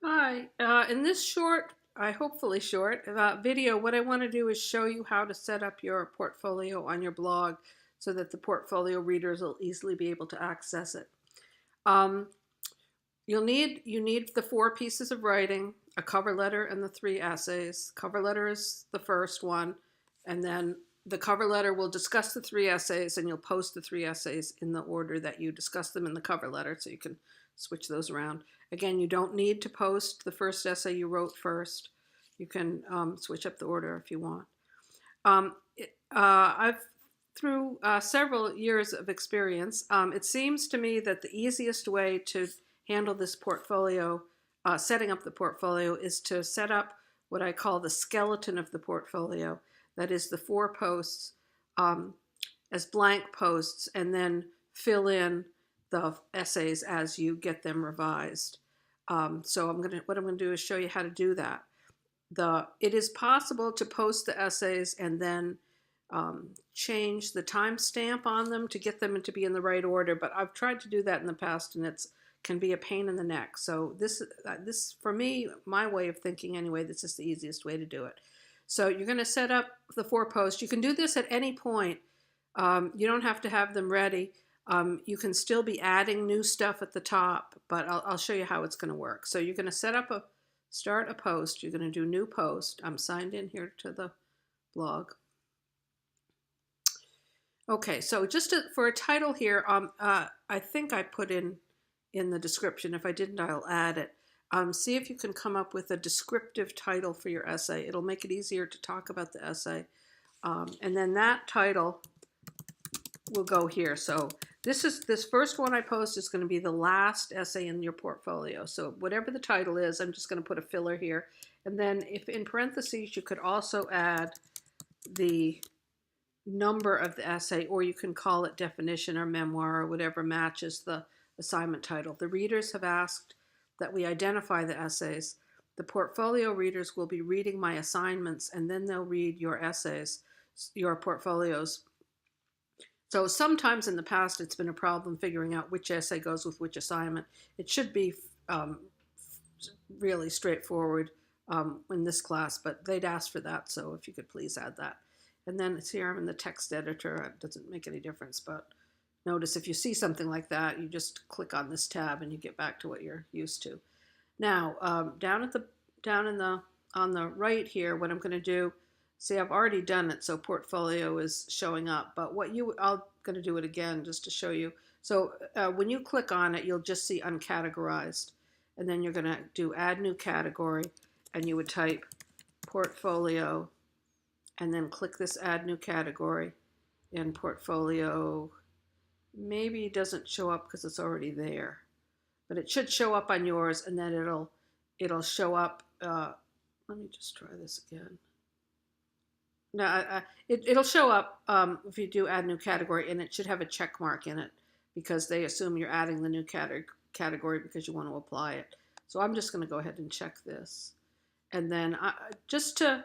Hi, in this short, hopefully short, video, what I want to do is show you how to set up your portfolio on your blog so that the portfolio readers will easily be able to access it. Um, you need the 4 pieces of writing, a cover letter, and the 3 essays. Cover letter is the first one, and then the cover letter will discuss the 3 essays, and you'll post the 3 essays in the order that you discuss them in the cover letter, so you can switch those around. Again, you don't need to post the first essay you wrote first. You can switch up the order if you want. I've through several years of experience, it seems to me that the easiest way to handle this portfolio, setting up the portfolio, is to set up what I call the skeleton of the portfolio. That is the 4 posts as blank posts, and then fill in the essays as you get them revised. So what I'm gonna do is show you how to do that. It is possible to post the essays and then change the timestamp on them to get them to be in the right order, but I've tried to do that in the past, and it's can be a pain in the neck. So this for me, my way of thinking anyway, this is the easiest way to do it. So you're going to set up the 4 posts. You can do this at any point. You don't have to have them ready. You can still be adding new stuff at the top, but I'll show you how it's going to work. So you're going to start a post. You're going to do new post. I'm signed in here to the blog. Okay, so for a title here, I think I put in the description. If I didn't, I'll add it. See if you can come up with a descriptive title for your essay. It'll make it easier to talk about the essay. And then that title will go here. So this first one I post is going to be the last essay in your portfolio. So whatever the title is, I'm just going to put a filler here. And then if in parentheses, you could also add the number of the essay, or you can call it definition or memoir or whatever matches the assignment title. The readers have asked that we identify the essays. The portfolio readers will be reading my assignments, and then they'll read your essays, your portfolios. So sometimes in the past, it's been a problem figuring out which essay goes with which assignment. It should be really straightforward in this class, but they'd ask for that, so if you could please add that. And then it's here, I'm in the text editor. It doesn't make any difference, but notice if you see something like that, you just click on this tab and you get back to what you're used to. Now, on the right here, what I'm going to do, see, I've already done it, so portfolio is showing up. But I'm going to do it again just to show you. So when you click on it, you'll just see uncategorized, and then you're going to do add new category, and you would type portfolio, and then click this add new category in portfolio. Maybe it doesn't show up because it's already there, but it should show up on yours, and then it'll show up. Let me just try this again. No, it'll show up if you do add new category, and it should have a check mark in it because they assume you're adding the new category because you want to apply it. So I'm just going to go ahead and check this, and then just to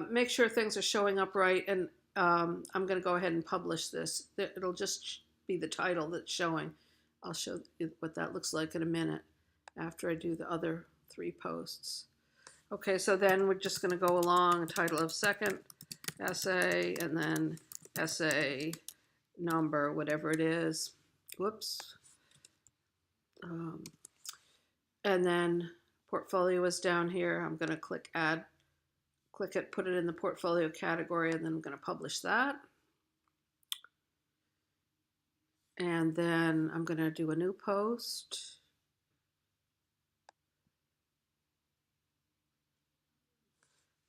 make sure things are showing up right, and I'm going to go ahead and publish this. It'll just be the title that's showing. I'll show you what that looks like in a minute after I do the other 3 posts. Okay, so then we're just going to go along, title of second essay, and then essay number, whatever it is. Whoops. And then portfolio is down here. I'm going to click add. Click it, put it in the portfolio category, and then I'm going to publish that. And then I'm going to do a new post.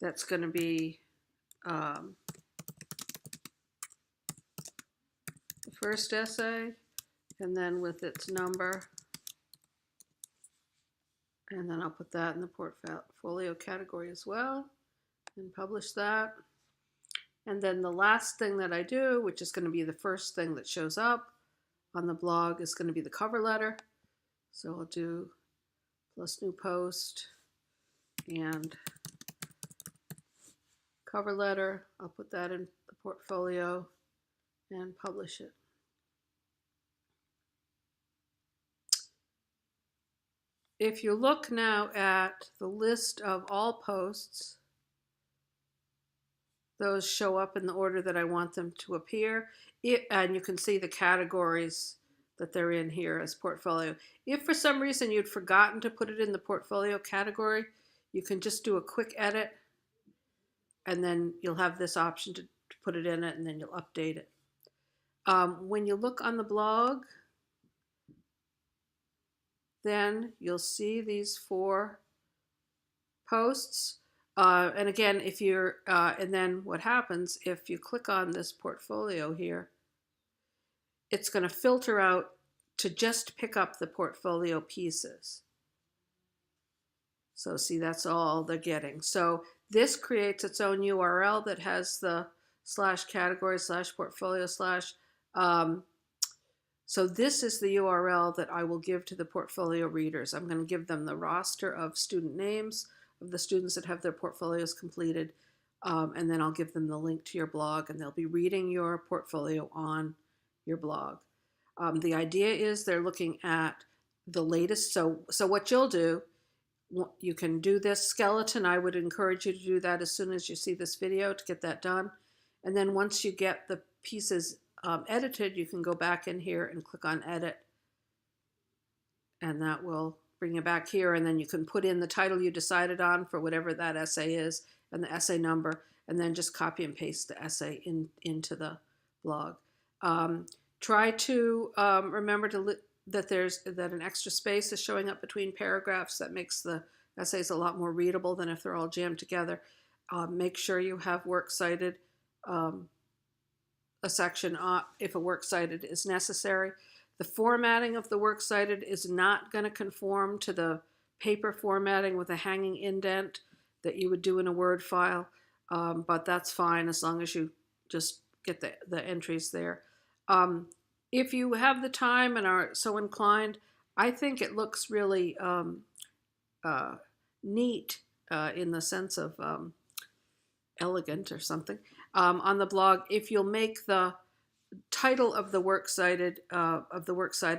That's going to be the first essay, and then with its number. And then I'll put that in the portfolio category as well and publish that. And then the last thing that I do, which is going to be the first thing that shows up on the blog, is going to be the cover letter. So I'll do plus new post and cover letter. I'll put that in the portfolio and publish it. if you look now at the list of all posts, those show up in the order that I want them to appear. And you can see the categories that they're in here as portfolio. If for some reason you'd forgotten to put it in the portfolio category, you can just do a quick edit, and then you'll have this option to put it in it, and then you'll update it. When you look on the blog, then you'll see these 4 posts. And again, if you're, and then what happens if you click on this portfolio here, it's going to filter out to just pick up the portfolio pieces. So see, that's all they're getting. So this creates its own URL that has the /category/portfolio/. So this is the URL that I will give to the portfolio readers. I'm going to give them the roster of student names of the students that have their portfolios completed, and then I'll give them the link to your blog, and they'll be reading your portfolio on your blog. The idea is they're looking at the latest. So what you'll do, you can do this skeleton. I would encourage you to do that as soon as you see this video to get that done. And then once you get the pieces edited, you can go back in here and click on edit, and that will bring you back here, and then you can put in the title you decided on for whatever that essay is and the essay number, and then just copy and paste the essay into the blog. Try to remember that an extra space is showing up between paragraphs. That makes the essays a lot more readable than if they're all jammed together. Make sure you have works cited, a section if a works cited is necessary. The formatting of the works cited is not going to conform to the paper formatting with a hanging indent that you would do in a Word file, but that's fine as long as you just get the entries there. If you have the time and are so inclined, I think it looks really neat in the sense of elegant or something on the blog if you'll make the title of the works cited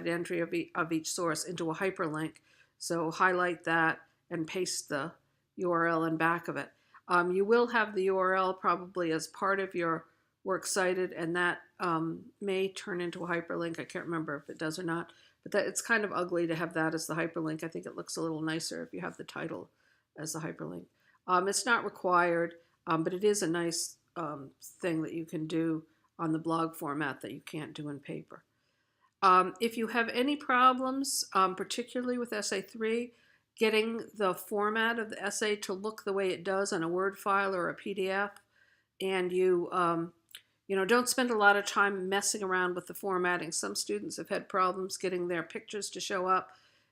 entry of each source into a hyperlink. So highlight that and paste the URL in back of it. You will have the URL probably as part of your works cited, and that may turn into a hyperlink. I can't remember if it does or not, but it's kind of ugly to have that as the hyperlink. I think it looks a little nicer if you have the title as the hyperlink. It's not required, but it is a nice thing that you can do on the blog format that you can't do in paper. If you have any problems, particularly with Essay 3, getting the format of the essay to look the way it does on a Word file or a PDF, and you don't spend a lot of time messing around with the formatting. Some students have had problems getting their pictures to show up.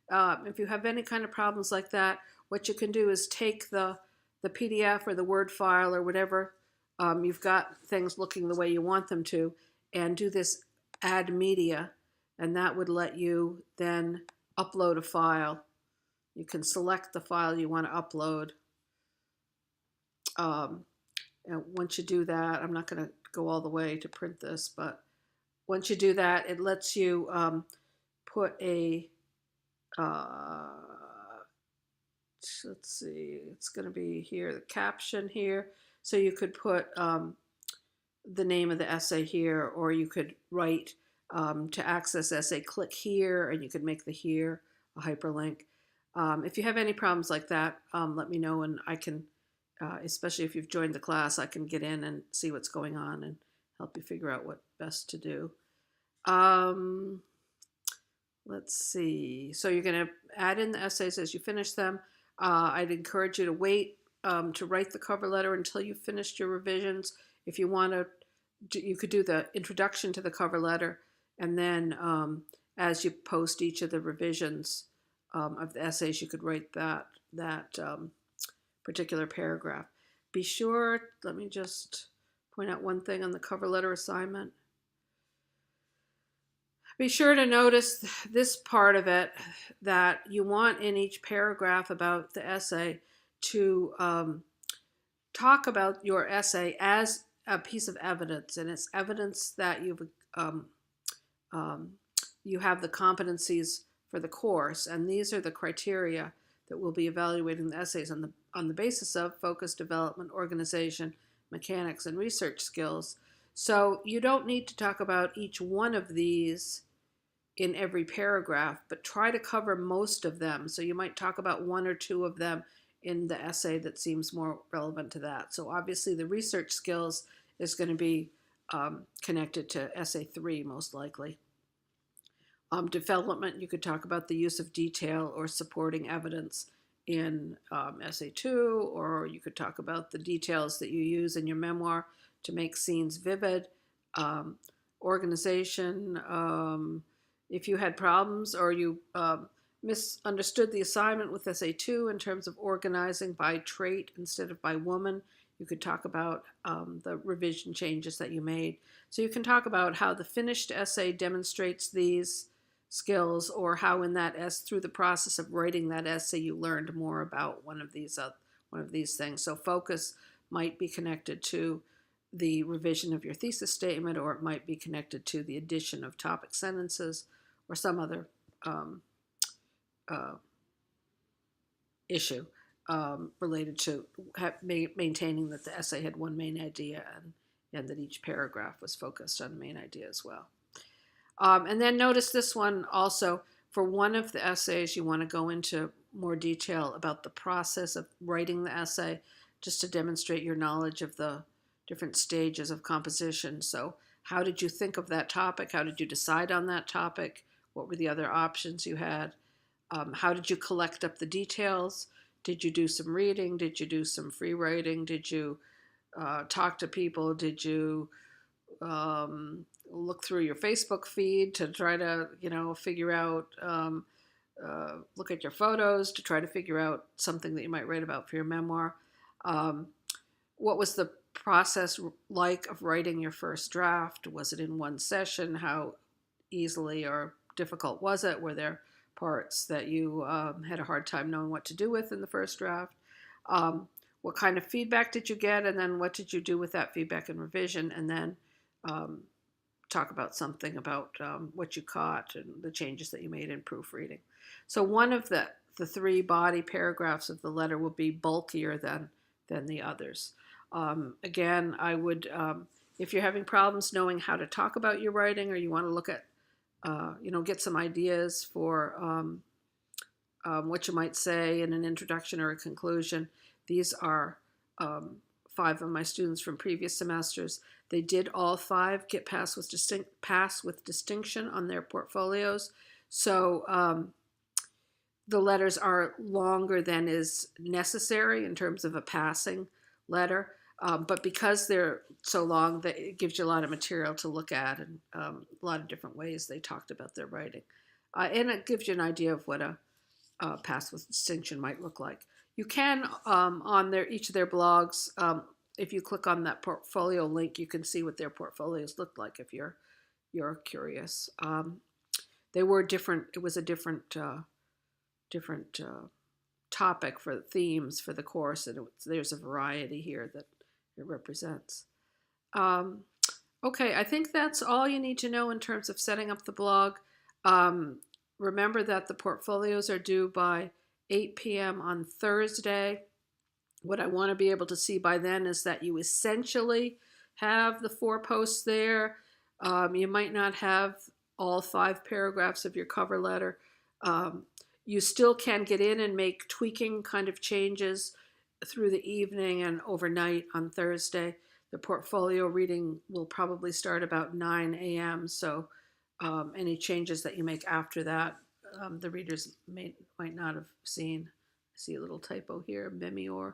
If you have any kind of problems like that, what you can do is take the PDF or the Word file or whatever, you've got things looking the way you want them to, and do this add media, and that would let you then upload a file. You can select the file you want to upload. And once you do that, I'm not going to go all the way to print this, but once you do that, it lets you put a, let's see, it's going to be here, the caption here. So you could put the name of the essay here, or you could write to access essay, click here, and you could make the here a hyperlink. If you have any problems like that, let me know, and I can, especially if you've joined the class, I can get in and see what's going on and help you figure out what best to do. Let's see. So you're going to add in the essays as you finish them. I'd encourage you to wait to write the cover letter until you've finished your revisions. If you want to, you could do the introduction to the cover letter, and then as you post each of the revisions of the essays, you could write that particular paragraph. Be sure, let me just point out one thing on the cover letter assignment. Be sure to notice this part of it, that you want in each paragraph about the essay to talk about your essay as a piece of evidence, and it's evidence that you have the competencies for the course, and these are the criteria that we'll be evaluating the essays on the basis of: focus, development, organization, mechanics, and research skills. So you don't need to talk about each one of these in every paragraph, but try to cover most of them. So you might talk about one or two of them in the essay that seems more relevant to that. So obviously the research skills is going to be connected to essay 3 most likely. Development, you could talk about the use of detail or supporting evidence in essay 2, or you could talk about the details that you use in your memoir to make scenes vivid. Organization, if you had problems or you misunderstood the assignment with essay 2 in terms of organizing by trait instead of by woman, you could talk about the revision changes that you made. So you can talk about how the finished essay demonstrates these skills, or how in that through the process of writing that essay you learned more about one of these things. So focus might be connected to the revision of your thesis statement, or it might be connected to the addition of topic sentences or some other issue related to maintaining that the essay had one main idea, and that each paragraph was focused on the main idea as well. And then notice this one also. For one of the essays, you want to go into more detail about the process of writing the essay, just to demonstrate your knowledge of the different stages of composition. So how did you think of that topic? How did you decide on that topic? What were the other options you had? How did you collect up the details? Did you do some reading? Did you do some free writing? Did you talk to people? Did you look through your Facebook feed to try to, figure out, look at your photos to try to figure out something that you might write about for your memoir? What was the process like of writing your first draft? Was it in one session? How easily or difficult was it? Were there parts that you had a hard time knowing what to do with in the first draft? What kind of feedback did you get? And then what did you do with that feedback and revision? And then talk about something about what you caught and the changes that you made in proofreading. So one of the 3 body paragraphs of the letter will be bulkier than the others. Again, I would, if you're having problems knowing how to talk about your writing, or you want to look at, get some ideas for what you might say in an introduction or a conclusion, these are 5 of my students from previous semesters. They did all 5 get pass with distinction on their portfolios. So the letters are longer than is necessary in terms of a passing letter. But because they're so long, that it gives you a lot of material to look at, and a lot of different ways they talked about their writing. And it gives you an idea of what a pass with distinction might look like. You can, on each of their blogs, if you click on that portfolio link, you can see what their portfolios look like if you're curious. They were different. It was a different topic for themes for the course, and there's a variety here that it represents. Okay, I think that's all you need to know in terms of setting up the blog. Remember that the portfolios are due by 8 p.m. on Thursday. What I want to be able to see by then is that you essentially have the 4 posts there. You might not have all 5 paragraphs of your cover letter. You still can get in and make tweaking kind of changes through the evening and overnight on Thursday. The portfolio reading will probably start about 9 a.m. So any changes that you make after that, the readers might not have seen. I see a little typo here, Memior.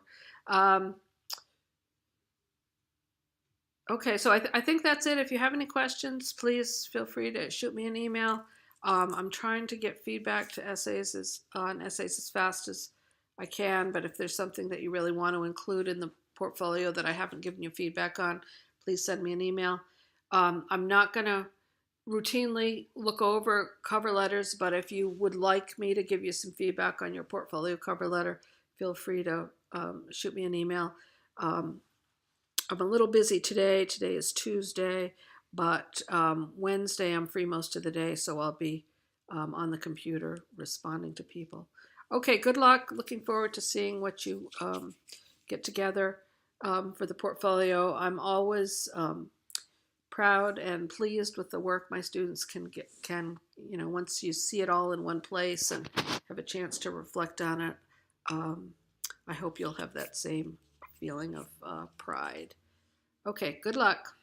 Okay, so I think that's it. If you have any questions, please feel free to shoot me an email. I'm trying to get feedback to essays on essays as fast as I can, but if there's something that you really want to include in the portfolio that I haven't given you feedback on, please send me an email. I'm not going to routinely look over cover letters, but if you would like me to give you some feedback on your portfolio cover letter, feel free to shoot me an email. I'm a little busy today. Today is Tuesday, but Wednesday I'm free most of the day, so I'll be on the computer responding to people. Okay, good luck. Looking forward to seeing what you get together for the portfolio. I'm always proud and pleased with the work my students can once you see it all in one place and have a chance to reflect on it. I hope you'll have that same feeling of pride. Okay, good luck.